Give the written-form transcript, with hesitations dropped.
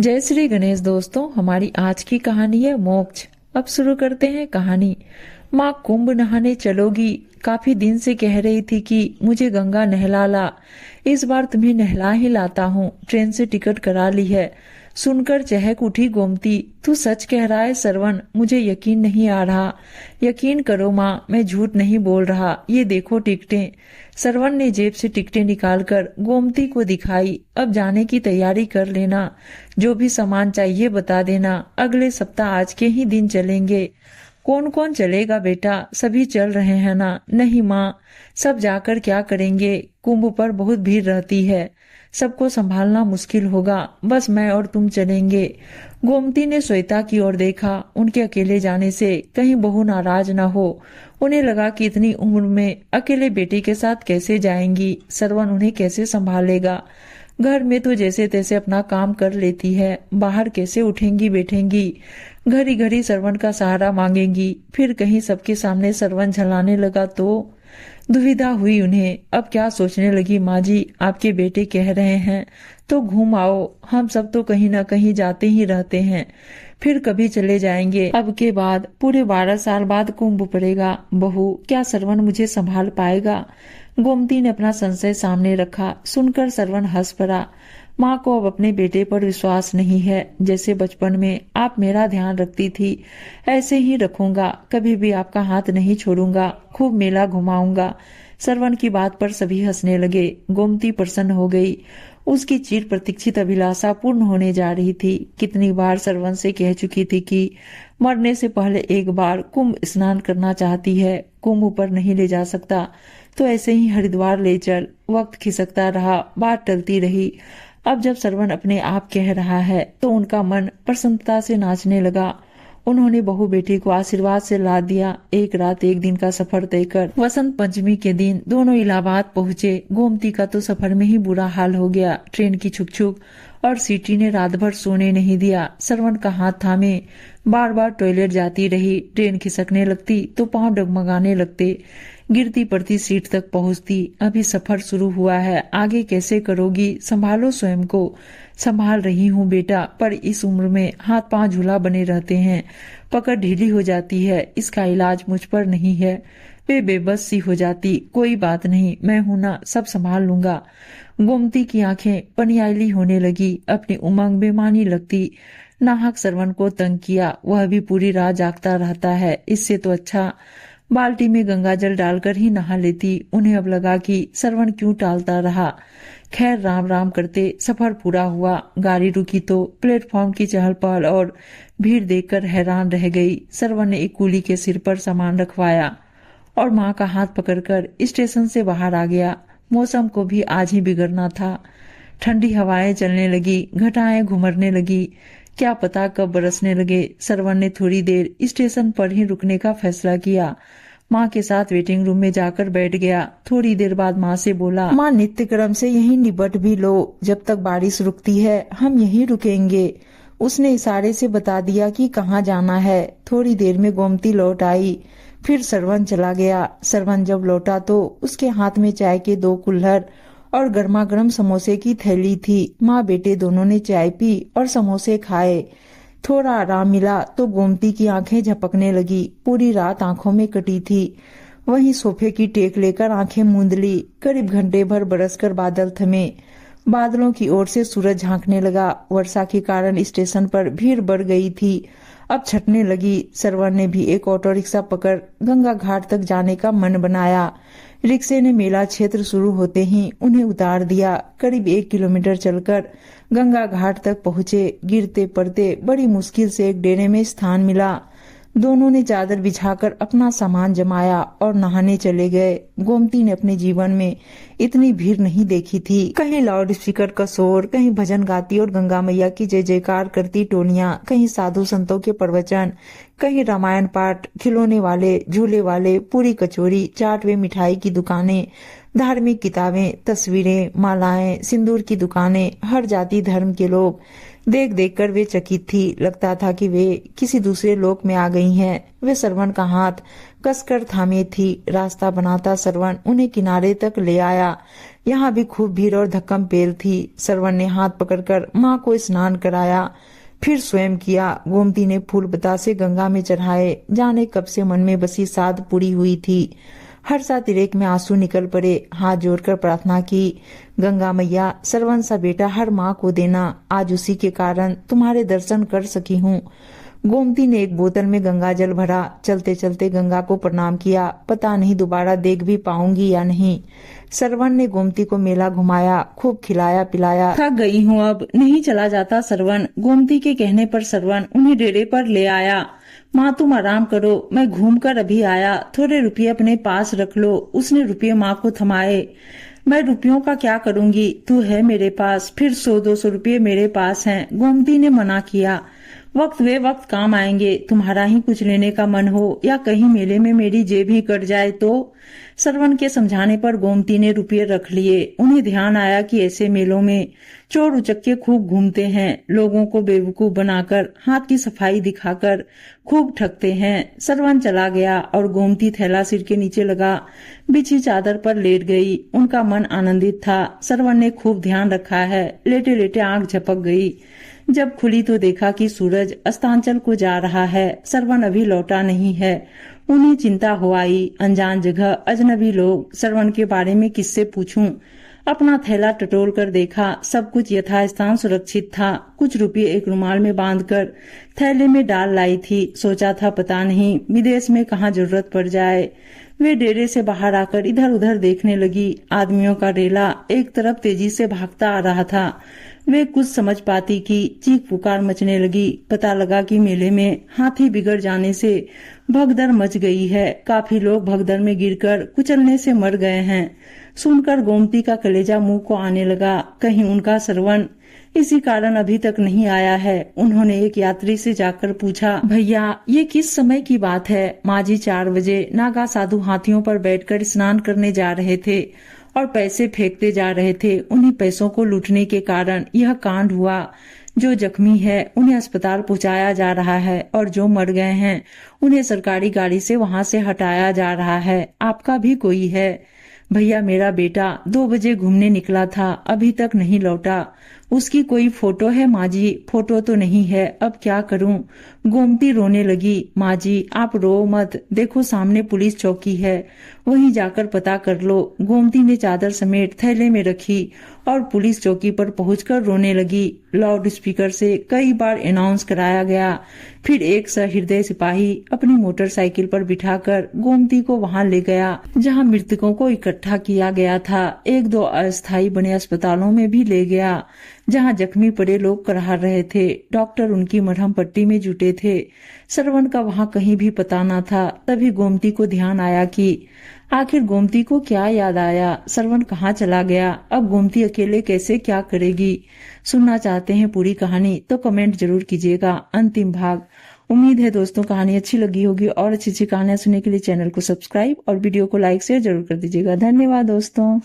जय श्री गणेश दोस्तों, हमारी आज की कहानी है मोक्ष। अब शुरू करते हैं कहानी। माँ कुंभ नहाने चलोगी? काफी दिन से कह रही थी कि मुझे गंगा नहला ला। इस बार तुम्हें नहला ही लाता हूँ। ट्रेन से टिकट करा ली है। सुनकर चहक उठी गोमती। तू सच कह रहा है सरवण? मुझे यकीन नहीं आ रहा। यकीन करो माँ, मैं झूठ नहीं बोल रहा। ये देखो टिकटें। सरवण ने जेब से टिकटें निकालकर गोमती को दिखाई। अब जाने की तैयारी कर लेना। जो भी सामान चाहिए बता देना। अगले सप्ताह आज के ही दिन चलेंगे। कौन कौन चलेगा बेटा? सभी चल रहे हैं ना? नहीं माँ, सब जाकर क्या करेंगे? कुंभ पर बहुत भीड़ रहती है। सबको संभालना मुश्किल होगा। बस मैं और तुम चलेंगे। गोमती ने श्वेता की ओर देखा। उनके अकेले जाने से कहीं बहू नाराज न हो। उन्हें लगा कि इतनी उम्र में अकेले बेटी के साथ कैसे जाएंगी। सरवण उन्हें कैसे संभालेगा? घर में तो जैसे तैसे अपना काम कर लेती है, बाहर कैसे उठेंगी बैठेंगी? घड़ी घड़ी सरवण का सहारा मांगेंगी। फिर कहीं सबके सामने सरवण झलाने लगा तो? दुविधा हुई उन्हें। अब क्या सोचने लगी? माँ जी, आपके बेटे कह रहे हैं तो घूम आओ। हम सब तो कहीं ना कहीं जाते ही रहते हैं। फिर कभी चले जाएंगे। अब के बाद पूरे 12 साल बाद कुंभ पड़ेगा। बहू, क्या सरवण मुझे संभाल पाएगा? गोमती ने अपना संशय सामने रखा। सुनकर सरवण हंस पड़ा। माँ को अब अपने बेटे पर विश्वास नहीं है। जैसे बचपन में आप मेरा ध्यान रखती थी, ऐसे ही रखूंगा। कभी भी आपका हाथ नहीं छोड़ूंगा। खूब मेला घुमाऊंगा। सरवण की बात पर सभी हंसने लगे। गोमती प्रसन्न हो गई। उसकी चिर प्रतीक्षित अभिलाषा पूर्ण होने जा रही थी। कितनी बार सरवण से कह चुकी थी कि मरने से पहले एक बार कुंभ स्नान करना चाहती है। कुंभ पर नहीं ले जा सकता तो ऐसे ही हरिद्वार ले चल। वक्त खिसकता रहा, बात टलती रही। अब जब सरवण अपने आप कह रहा है तो उनका मन प्रसन्नता से नाचने लगा। उन्होंने बहू बेटी को आशीर्वाद से लाद दिया। एक रात एक दिन का सफर तय कर वसंत पंचमी के दिन दोनों इलाहाबाद पहुंचे। गोमती का तो सफर में ही बुरा हाल हो गया। ट्रेन की छुक और सीटी ने रात भर सोने नहीं दिया। सरवण का हाथ थामे बार बार टॉयलेट जाती रही। ट्रेन खिसकने लगती तो पांव डगमगाने लगते। गिरती पड़ती सीट तक पहुंचती। अभी सफर शुरू हुआ है, आगे कैसे करोगी? संभालो स्वयं को। संभाल रही हूँ बेटा, पर इस उम्र में हाथ पांव झूला बने रहते हैं। पकड़ ढीली हो जाती है। इसका इलाज मुझ पर नहीं है। वे बेबस सी हो जाती। कोई बात नहीं, मैं हूं ना, सब संभाल लूंगा। गोमती की आंखें पनियाली होने लगी। अपनी उमंग बेमानी लगती। नाहक सरवण को तंग किया। वह भी पूरी रात जागता रहता है। इससे तो अच्छा बाल्टी में गंगा जल डालकर ही नहा लेती। उन्हें अब लगा कि सरवण क्यों टालता रहा। खैर राम राम करते सफर पूरा हुआ। गाड़ी रुकी तो प्लेटफॉर्म की चहल पहल और भीड़ देखकर हैरान रह गई। सरवण ने एक कूली के सिर पर सामान रखवाया और माँ का हाथ पकड़कर स्टेशन से बाहर आ गया। मौसम को भी आज ही बिगड़ना था। ठंडी हवाएं चलने लगी, घटाएं घुमरने लगी। क्या पता कब बरसने लगे। सरवण ने थोड़ी देर स्टेशन पर ही रुकने का फैसला किया। माँ के साथ वेटिंग रूम में जाकर बैठ गया। थोड़ी देर बाद माँ से बोला, माँ नित्य क्रम से यहीं निपट भी लो। जब तक बारिश रुकती है हम यहीं रुकेंगे। उसने इशारे से बता दिया कि कहाँ जाना है। थोड़ी देर में गोमती लौट आई। फिर सरवण चला गया। सरवण जब लौटा तो उसके हाथ में चाय के 2 कुल्हड़ और गर्मा गर्म समोसे की थैली थी। माँ बेटे दोनों ने चाय पी और समोसे खाए। थोड़ा आराम मिला तो गोमती की आंखें झपकने लगी। पूरी रात आंखों में कटी थी। वहीं सोफे की टेक लेकर आंखें मूंद ली। करीब घंटे भर बरसकर बादल थमे। बादलों की ओर से सूरज झांकने लगा। वर्षा के कारण स्टेशन पर भीड़ बढ़ गई थी। अब छटने लगी। सरवण ने भी एक ऑटो रिक्शा पकड़ गंगा घाट तक जाने का मन बनाया। रिक्शे ने मेला क्षेत्र शुरू होते ही उन्हें उतार दिया। करीब 1 किलोमीटर चलकर गंगा घाट तक पहुंचे। गिरते पड़ते बड़ी मुश्किल से एक डेरे में स्थान मिला। दोनों ने चादर बिछाकर अपना सामान जमाया और नहाने चले गए। गोमती ने अपने जीवन में इतनी भीड़ नहीं देखी थी। कहीं लाउड स्पीकर का शोर, कहीं भजन गाती और गंगा मैया की जय जयकार करती टोलियां, कहीं साधु संतों के प्रवचन, कहीं रामायण पाठ, खिलौने वाले, झूले वाले, पूरी कचौरी, चाट व मिठाई की दुकानें, धार्मिक किताबें, तस्वीरें, मालाएं, सिंदूर की दुकानें, हर जाति धर्म के लोग देख देख कर वे चकित थी। लगता था कि वे किसी दूसरे लोक में आ गई हैं। वे सरवण का हाथ कसकर थामे थी। रास्ता बनाता सरवण उन्हें किनारे तक ले आया। यहाँ भी खूब भीड़ और धक्कम पेल थी। सरवण ने हाथ पकड़कर माँ को स्नान कराया, फिर स्वयं किया। गोमती ने फूल बतासे गंगा में चढ़ाए। जाने कब से मन में बसी साध पूरी हुई थी। हर सा तिरेक में आंसू निकल पड़े। हाथ जोड़कर प्रार्थना की, गंगा मैया, सरवण सा बेटा हर माँ को देना। आज उसी के कारण तुम्हारे दर्शन कर सकी हूँ। गोमती ने एक बोतल में गंगा जल भरा। चलते चलते गंगा को प्रणाम किया। पता नहीं दोबारा देख भी पाऊंगी या नहीं। सरवण ने गोमती को मेला घुमाया, खूब खिलाया पिलाया। थक गई हूँ, अब नहीं चला जाता सरवण। गोमती के कहने पर सरवण उन्हें डेरे पर ले आया। माँ तुम आराम करो, मैं घूम कर अभी आया, थोड़े रुपये अपने पास रख लो। उसने रुपये माँ को थमाए। मैं रुपयों का क्या करूंगी, तू है मेरे पास, फिर 100-200 रुपये मेरे पास हैं। गोमती ने मना किया। वक्त काम आएंगे। तुम्हारा ही कुछ लेने का मन हो या कहीं मेले में मेरी जेब ही कट जाए तो। सरवण के समझाने पर गोमती ने रुपये रख लिए। उन्हें ध्यान आया कि ऐसे मेलों में चोर उचक्के खूब घूमते हैं, लोगों को बेवकूफ बनाकर हाथ की सफाई दिखाकर खूब ठगते हैं। सरवण चला गया और गोमती थैला सिर के नीचे लगा बिछी चादर पर लेट गई। उनका मन आनंदित था। सरवण ने खूब ध्यान रखा है। लेटे लेटे आंख झपक गई। जब खुली तो देखा कि सूरज अस्तांचल को जा रहा है। सरवण अभी लौटा नहीं है। उन्हें चिंता हो आई। अनजान जगह, अजनबी लोग, सरवण के बारे में किससे पूछूं। अपना थैला टटोल कर देखा, सब कुछ यथास्थान सुरक्षित था। कुछ रुपये एक रुमाल में बांधकर थैले में डाल लाई थी। सोचा था पता नहीं विदेश में कहाँ जरूरत पड़ जाए। वे डेरे से बाहर आकर इधर उधर देखने लगी। आदमियों का रेला एक तरफ तेजी से भागता आ रहा था। वे कुछ समझ पाती कि चीख पुकार मचने लगी। पता लगा कि मेले में हाथी बिगड़ जाने से भगदड़ मच गई है। काफी लोग भगदड़ में गिरकर कुचलने से मर गए हैं। सुनकर गोमती का कलेजा मुंह को आने लगा। कहीं उनका सरवण इसी कारण अभी तक नहीं आया है। उन्होंने एक यात्री से जाकर पूछा, भैया ये किस समय की बात है? माँ जी 4 बजे नागा साधु हाथियों पर बैठकर स्नान करने जा रहे थे और पैसे फेंकते जा रहे थे। उन्हीं पैसों को लूटने के कारण यह कांड हुआ। जो जख्मी है उन्हें अस्पताल पहुंचाया जा रहा है और जो मर गए हैं उन्हें सरकारी गाड़ी से वहां से हटाया जा रहा है। आपका भी कोई है? भैया मेरा बेटा 2 बजे घूमने निकला था, अभी तक नहीं लौटा। उसकी कोई फोटो है माँ जी? फोटो तो नहीं है, अब क्या करूं? गोमती रोने लगी। माँ जी आप रो मत, देखो सामने पुलिस चौकी है, वहीं जाकर पता कर लो। गोमती ने चादर समेट थैले में रखी और पुलिस चौकी पर पहुंचकर रोने लगी। लाउड स्पीकर से कई बार अनाउंस कराया गया। फिर एक सहृदय सिपाही अपनी मोटरसाइकिल पर बिठाकर गोमती को वहां ले गया जहां मृतकों को इकट्ठा किया गया था। 1-2 अस्थायी बने अस्पतालों में भी ले गया जहां जख्मी पड़े लोग कराह रहे थे। डॉक्टर उनकी मरहम पट्टी में जुटे थे। सरवण का वहां कहीं भी पता न था। तभी गोमती को ध्यान आया कि आखिर गोमती को क्या याद आया? सरवण कहाँ चला गया? अब गोमती अकेले कैसे क्या करेगी? सुनना चाहते हैं पूरी कहानी तो कमेंट जरूर कीजिएगा। अंतिम भाग। उम्मीद है दोस्तों कहानी अच्छी लगी होगी और अच्छी अच्छी कहानियां सुनने के लिए चैनल को सब्सक्राइब और वीडियो को लाइक शेयर जरूर कर दीजिएगा। धन्यवाद दोस्तों।